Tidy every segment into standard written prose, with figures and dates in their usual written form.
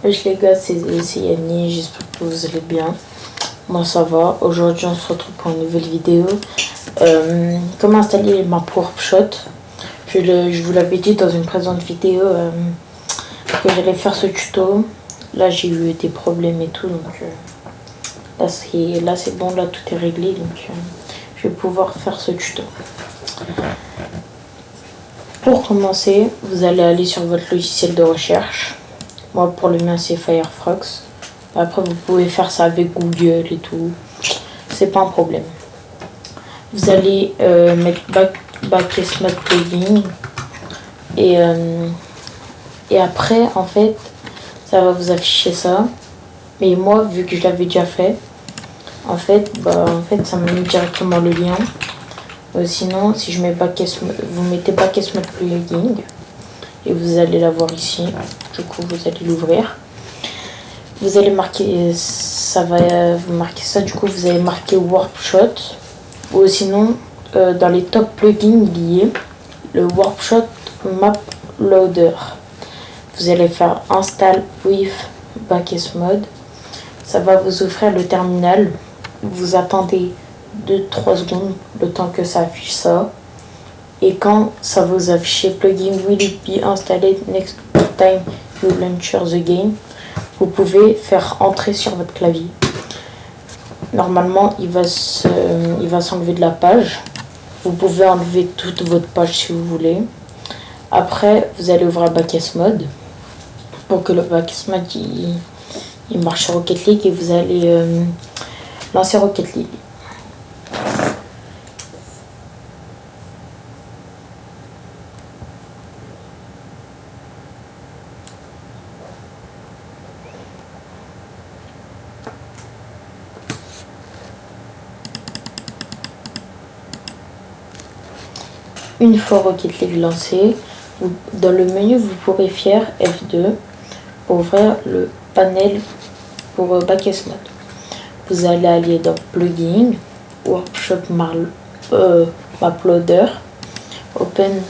Wesh les gars, c'est Yanni, j'espère que vous allez bien. Moi ça va. Aujourd'hui on se retrouve pour une nouvelle vidéo. Comment installer ma PowerShot. Je vous l'avais dit dans une présente vidéo que j'allais faire ce tuto. Là j'ai eu des problèmes et tout, donc là c'est bon, là tout est réglé, donc je vais pouvoir faire ce tuto. Pour commencer, vous allez aller sur votre logiciel de recherche. Moi pour le mien c'est Firefox. Après vous pouvez faire ça avec Google et tout. C'est pas un problème. Vous allez mettre Backesmod plugin. Et après en fait ça va vous afficher ça. Mais moi vu que je l'avais déjà fait, en fait ça me met directement le lien. Sinon si je mets vous mettez Backesmod plugin et vous allez l'avoir ici. Du coup vous allez l'ouvrir. Vous allez marquer, ça va vous marquer ça, du coup vous allez marquer WarpShot. Ou sinon dans les top plugins il y a le WarpShot Map Loader. Vous allez faire Install with Backesmod. Ça va vous offrir le terminal. Vous attendez 2-3 secondes le temps que ça affiche ça. Et quand ça va vous afficher plugin will be installed next time you launcher the game, vous pouvez faire entrer sur votre clavier. Normalement il va s'enlever de la page. Vous pouvez enlever toute votre page si vous voulez. Après vous allez ouvrir Backesmod pour que le Backesmod il marche sur Rocket League, et vous allez lancer Rocket League. Une fois Rocket League lancé, dans le menu vous pourrez faire F2 pour ouvrir le panel pour Backesmod. Vous allez aller dans Plugin, Workshop Maploader, Open.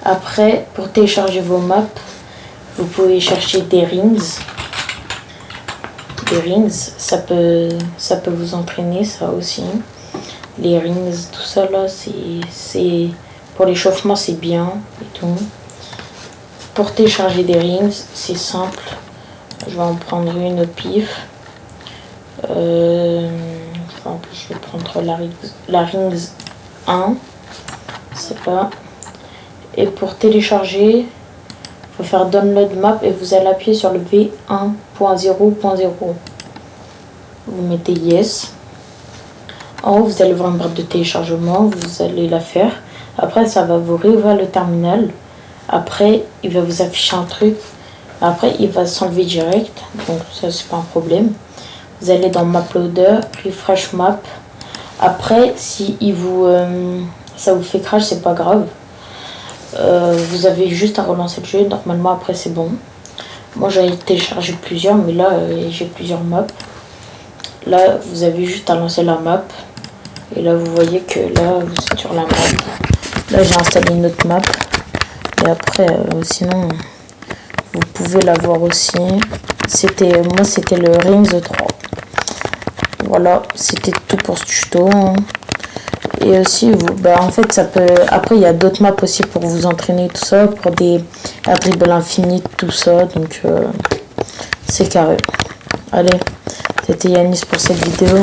Après, pour télécharger vos maps, vous pouvez chercher des rings. Ça peut vous entraîner, ça aussi. Les rings, tout ça là, c'est pour l'échauffement, c'est bien et tout. Pour télécharger des rings, c'est simple. Je vais en prendre une au pif. Je vais prendre la rings 1. C'est pas. Et pour télécharger, il faut faire download map et vous allez appuyer sur le V1.0.0. Vous mettez yes. En haut, vous allez voir une barre de téléchargement, vous allez la faire. Après, ça va vous réouvrir le terminal. Après, il va vous afficher un truc. Après, il va s'enlever direct. Donc, ça, c'est pas un problème. Vous allez dans Maploader, Refresh Map. Après, si ça vous fait crash, c'est pas grave. Vous avez juste à relancer le jeu. Normalement, après, c'est bon. Moi, j'avais téléchargé plusieurs, mais là, j'ai plusieurs maps. Là, vous avez juste à lancer la map. Et là, vous voyez que là, vous êtes sur la map. Là, j'ai installé une autre map. Et après, sinon, vous pouvez la voir aussi. Moi, c'était le Rings 3. Voilà, c'était tout pour ce tuto. Et aussi, en fait, ça peut. Après, il y a d'autres maps aussi pour vous entraîner, tout ça. Pour des dribbles infinies, tout ça. Donc, c'est carré. Allez, c'était Yanis pour cette vidéo.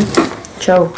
Ciao.